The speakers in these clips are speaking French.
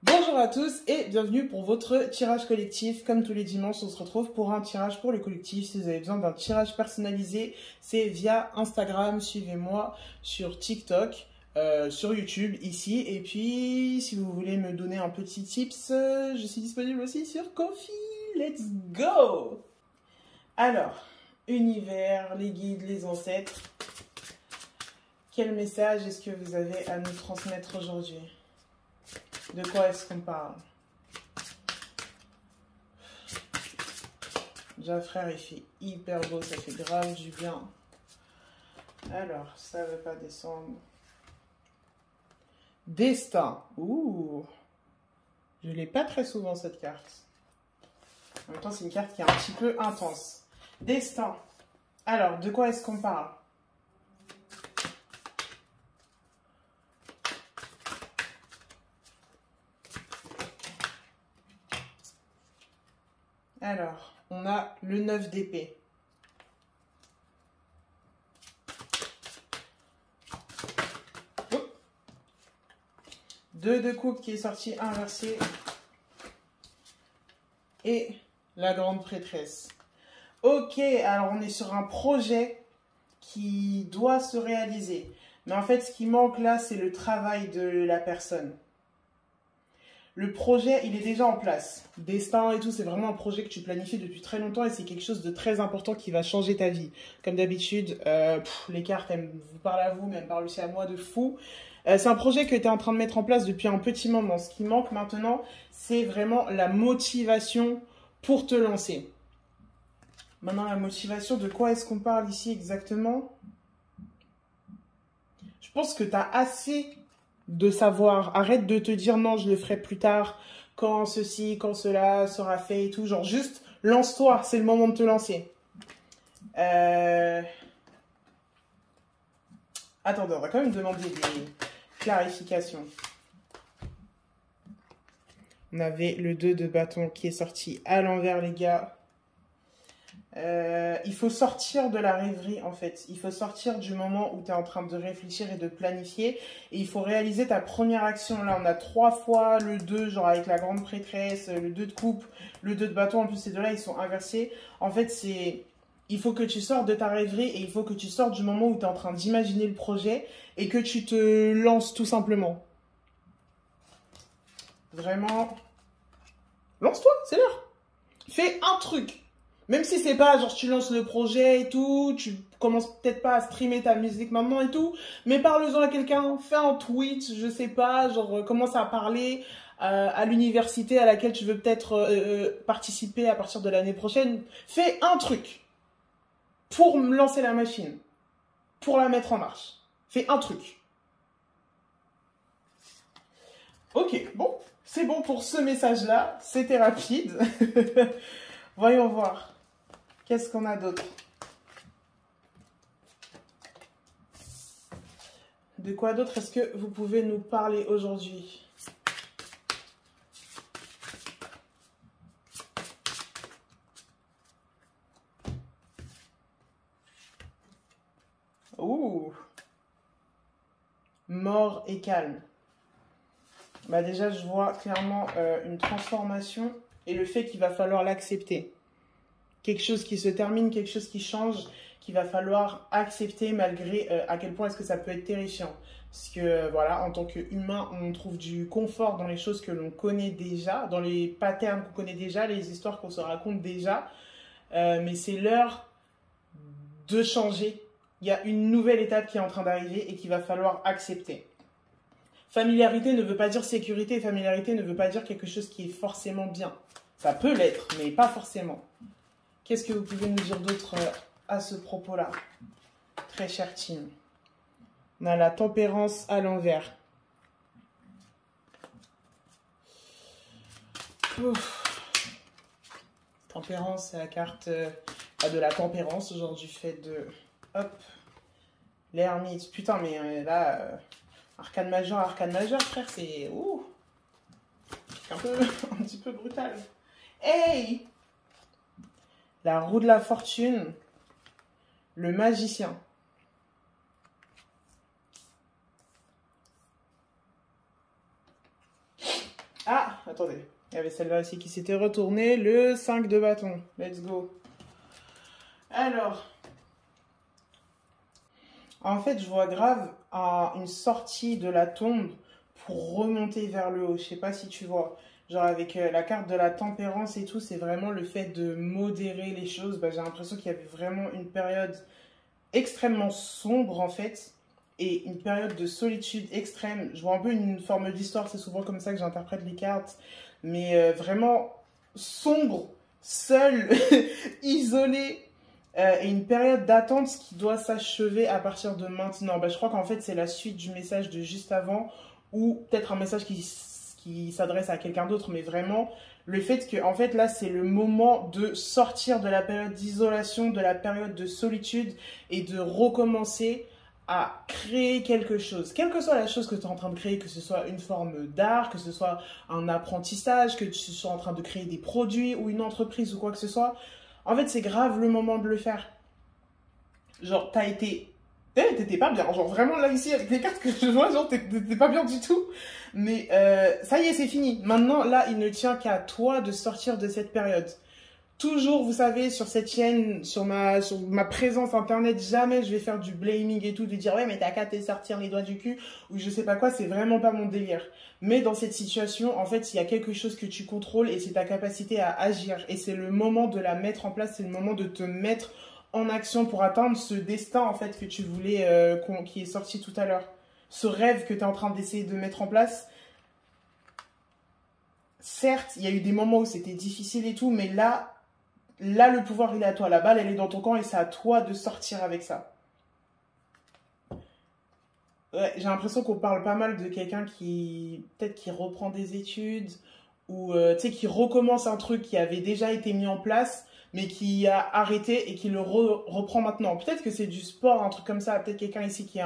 Bonjour à tous et bienvenue pour votre tirage collectif. Comme tous les dimanches, on se retrouve pour un tirage pour le collectif. Si vous avez besoin d'un tirage personnalisé, c'est via Instagram. Suivez-moi sur TikTok, sur YouTube ici. Et puis, si vous voulez me donner un petit tips, je suis disponible aussi sur Ko-fi. Let's go! Alors, univers, les guides, les ancêtres. Quel message est-ce que vous avez à nous transmettre aujourd'hui? De quoi est-ce qu'on parle? Déjà, frère, il fait hyper beau, ça fait grave du bien. Alors, ça veut pas descendre. Destin. Ouh. Je l'ai pas très souvent, cette carte. En même temps, c'est une carte qui est un petit peu intense. Destin. Alors, de quoi est-ce qu'on parle? Alors, on a le 9 d'épée. Deux de coupe qui est sorti inversé. Et la grande prêtresse. Ok, alors on est sur un projet qui doit se réaliser. Mais en fait, ce qui manque là, c'est le travail de la personne. Le projet, il est déjà en place. Destin et tout, c'est vraiment un projet que tu planifies depuis très longtemps et c'est quelque chose de très important qui va changer ta vie. Comme d'habitude, les cartes, elles vous parlent à vous, mais elles me parlent aussi à moi de fou. C'est un projet que tu es en train de mettre en place depuis un petit moment. Ce qui manque maintenant, c'est vraiment la motivation pour te lancer. Maintenant, la motivation, de quoi est-ce qu'on parle ici exactement? Je pense que tu as assez de savoir. Arrête de te dire non, je le ferai plus tard, quand ceci, quand cela sera fait et tout. Genre juste, lance-toi, c'est le moment de te lancer. Attendez, on va quand même demander des clarifications. On avait le 2 de bâton qui est sorti à l'envers, les gars. Il faut sortir de la rêverie, en fait. Il faut sortir du moment où tu es en train de réfléchir et de planifier. Et il faut réaliser ta première action. Là, on a 3 fois le 2, genre avec la grande prêtresse, le 2 de coupe, le 2 de bâton. En plus, ces deux-là, ils sont inversés. En fait, il faut que tu sortes de ta rêverie et il faut que tu sortes du moment où tu es en train d'imaginer le projet et que tu te lances tout simplement. Vraiment, lance-toi, c'est l'heure. Fais un truc. Même si c'est pas genre tu lances le projet et tout, tu commences peut-être pas à streamer ta musique maintenant et tout, mais parle-en à quelqu'un, fais un tweet, je sais pas, genre commence à parler à l'université à laquelle tu veux peut-être participer à partir de l'année prochaine. Fais un truc pour me lancer la machine, pour la mettre en marche. Fais un truc. Ok, bon, c'est bon pour ce message-là, c'était rapide. Voyons voir. Qu'est-ce qu'on a d'autre? De quoi d'autre est-ce que vous pouvez nous parler aujourd'hui? Ouh! Mort et calme. Bah déjà, je vois clairement une transformation et le fait qu'il va falloir l'accepter. Quelque chose qui se termine, quelque chose qui change, qu'il va falloir accepter malgré à quel point est-ce que ça peut être terrifiant. Parce que voilà, en tant qu'humain, on trouve du confort dans les choses que l'on connaît déjà, dans les patterns qu'on connaît déjà, les histoires qu'on se raconte déjà. Mais c'est l'heure de changer. Il y a une nouvelle étape qui est en train d'arriver et qu'il va falloir accepter. Familiarité ne veut pas dire sécurité, familiarité ne veut pas dire quelque chose qui est forcément bien. Ça peut l'être, mais pas forcément. Qu'est-ce que vous pouvez nous dire d'autre à ce propos-là, très cher team? On a la tempérance à l'envers. Tempérance, c'est la carte de la tempérance, aujourd'hui fait de... Hop, l'ermite. Putain, mais là, arcane majeur, frère, c'est... Ouh, un petit peu brutal. Hey! La roue de la fortune, le magicien. Ah, Attendez. Il y avait celle-là aussi qui s'était retournée. Le 5 de bâton. Let's go. Alors. En fait, je vois grave une sortie de la tombe pour remonter vers le haut. Je sais pas si tu vois. Genre avec la carte de la tempérance et tout, c'est vraiment le fait de modérer les choses. Bah, j'ai l'impression qu'il y avait vraiment une période extrêmement sombre en fait. Et une période de solitude extrême. Je vois un peu une forme d'histoire, c'est souvent comme ça que j'interprète les cartes. Mais vraiment sombre, seul, isolé. Et une période d'attente qui doit s'achever à partir de maintenant. Bah, je crois qu'en fait, c'est la suite du message de juste avant, ou peut-être un message qui s'adresse à quelqu'un d'autre, mais vraiment, le fait que, en fait, là, c'est le moment de sortir de la période d'isolation, de la période de solitude, et de recommencer à créer quelque chose. Quelle que soit la chose que tu es en train de créer, que ce soit une forme d'art, que ce soit un apprentissage, que tu sois en train de créer des produits, ou une entreprise, ou quoi que ce soit, en fait, c'est grave le moment de le faire. Genre, t'étais pas bien. Genre, vraiment, là, ici, avec les cartes que je vois, genre, t'étais pas bien du tout. Mais ça y est, c'est fini. Maintenant, là, il ne tient qu'à toi de sortir de cette période. Toujours, vous savez, sur cette chaîne, sur ma présence internet, jamais je vais faire du blaming et tout, de dire ouais mais t'as qu'à te sortir les doigts du cul ou je sais pas quoi, c'est vraiment pas mon délire. Mais dans cette situation, en fait, il y a quelque chose que tu contrôles et c'est ta capacité à agir. Et c'est le moment de la mettre en place, c'est le moment de te mettre en action pour atteindre ce destin en fait que tu voulais, qui est sorti tout à l'heure. Ce rêve que tu es en train d'essayer de mettre en place. Certes, il y a eu des moments où c'était difficile et tout, mais là, le pouvoir, il est à toi. La balle, elle est dans ton camp et c'est à toi de sortir avec ça. Ouais, j'ai l'impression qu'on parle pas mal de quelqu'un peut-être qui reprend des études ou, tu sais, qui recommence un truc qui avait déjà été mis en place, mais qui a arrêté et qui le reprend maintenant. Peut-être que c'est du sport, un truc comme ça. Peut-être quelqu'un ici qui est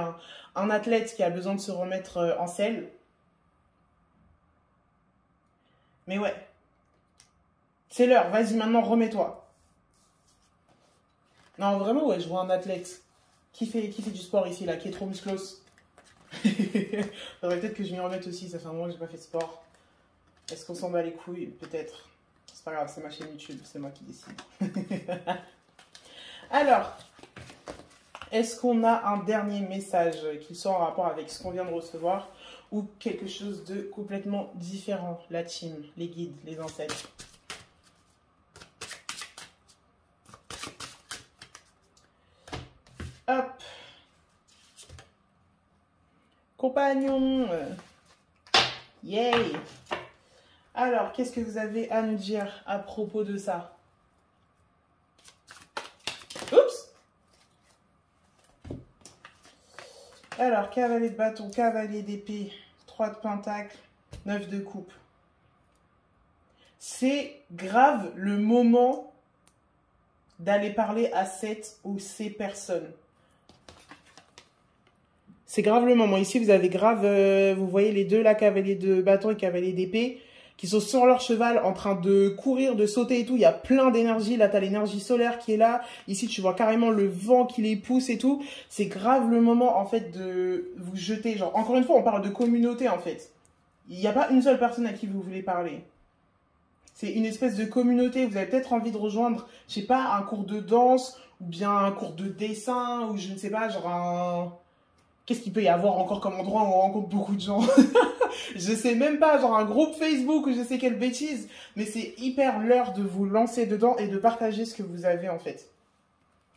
un athlète qui a besoin de se remettre en selle. Mais ouais. C'est l'heure, vas-y maintenant remets-toi. Non, vraiment, ouais, je vois un athlète qui fait du sport ici, là, qui est trop musclose. Faudrait peut-être que je m'y remette aussi, ça fait un moment que j'ai pas fait de sport. Est-ce qu'on s'en bat les couilles? Peut-être. C'est pas grave, c'est ma chaîne YouTube, c'est moi qui décide. Alors, est-ce qu'on a un dernier message qui soit en rapport avec ce qu'on vient de recevoir ou quelque chose de complètement différent? La team, les guides, les ancêtres. Hop. Compagnon. Yay. Alors, qu'est-ce que vous avez à nous dire à propos de ça? Oups. Alors, cavalier de bâton, cavalier d'épée, 3 de pentacle, 9 de coupe. C'est grave le moment d'aller parler à cette ou ces personnes. C'est grave le moment. Ici, vous avez grave, vous voyez les deux là, cavalier de bâton et cavalier d'épée, qui sont sur leur cheval en train de courir, de sauter et tout. Il y a plein d'énergie. Là, tu as l'énergie solaire qui est là. Ici, tu vois carrément le vent qui les pousse et tout. C'est grave le moment, en fait, de vous jeter. Genre, encore une fois, on parle de communauté, en fait. Il n'y a pas une seule personne à qui vous voulez parler. C'est une espèce de communauté. Vous avez peut-être envie de rejoindre, je sais pas, un cours de danse ou bien un cours de dessin ou je ne sais pas, genre un... Qu'est-ce qu'il peut y avoir encore comme endroit où on rencontre beaucoup de gens? Je sais même pas, genre un groupe Facebook ou je sais quelle bêtise. Mais c'est hyper l'heure de vous lancer dedans et de partager ce que vous avez en fait.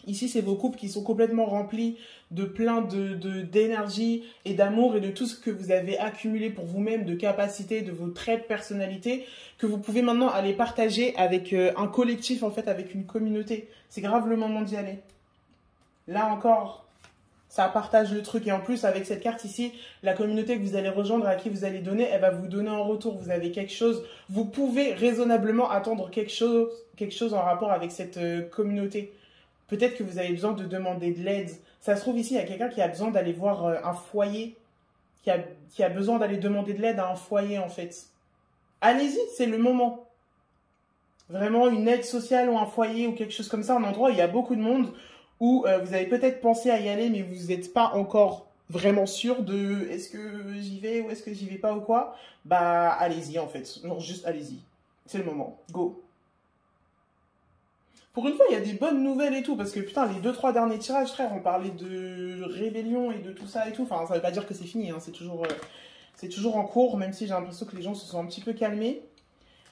Ici, c'est vos coupes qui sont complètement remplis de plein d'énergie et d'amour et de tout ce que vous avez accumulé pour vous-même, de capacités, de vos traits de personnalité, que vous pouvez maintenant aller partager avec un collectif, en fait, avec une communauté. C'est grave le moment d'y aller. Là encore, ça partage le truc. Et en plus, avec cette carte ici, la communauté que vous allez rejoindre, à qui vous allez donner, elle va vous donner en retour. Vous avez quelque chose. Vous pouvez raisonnablement attendre quelque chose en rapport avec cette communauté. Peut-être que vous avez besoin de demander de l'aide. Ça se trouve ici, il y a quelqu'un qui a besoin d'aller voir un foyer, qui a besoin d'aller demander de l'aide à un foyer, en fait. Allez-y, c'est le moment. Vraiment, une aide sociale ou un foyer ou quelque chose comme ça, un endroit où il y a beaucoup de monde, où vous avez peut-être pensé à y aller, mais vous n'êtes pas encore vraiment sûr de est-ce que j'y vais ou est-ce que j'y vais pas ou quoi, bah allez-y en fait. Genre juste allez-y. C'est le moment. Go. Pour une fois, il y a des bonnes nouvelles et tout, parce que putain, les 2-3 derniers tirages, frère, on parlait de rébellion et de tout ça et tout. Enfin, ça veut pas dire que c'est fini, hein. C'est toujours en cours, même si j'ai l'impression que les gens se sont un petit peu calmés.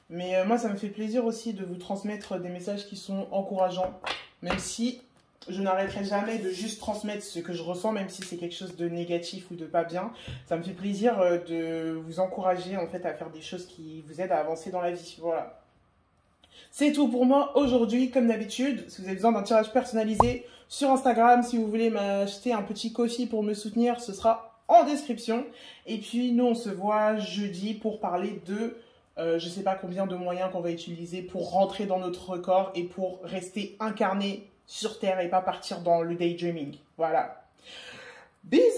Mais moi, ça me fait plaisir aussi de vous transmettre des messages qui sont encourageants, même si je n'arrêterai jamais de juste transmettre ce que je ressens, même si c'est quelque chose de négatif ou de pas bien. Ça me fait plaisir de vous encourager en fait à faire des choses qui vous aident à avancer dans la vie. Voilà. C'est tout pour moi aujourd'hui, comme d'habitude. Si vous avez besoin d'un tirage personnalisé sur Instagram, si vous voulez m'acheter un petit coffee pour me soutenir, ce sera en description. Et puis nous, on se voit jeudi pour parler de je sais pas combien de moyens qu'on va utiliser pour rentrer dans notre corps et pour rester incarné sur Terre et pas partir dans le daydreaming. Voilà. Bisous!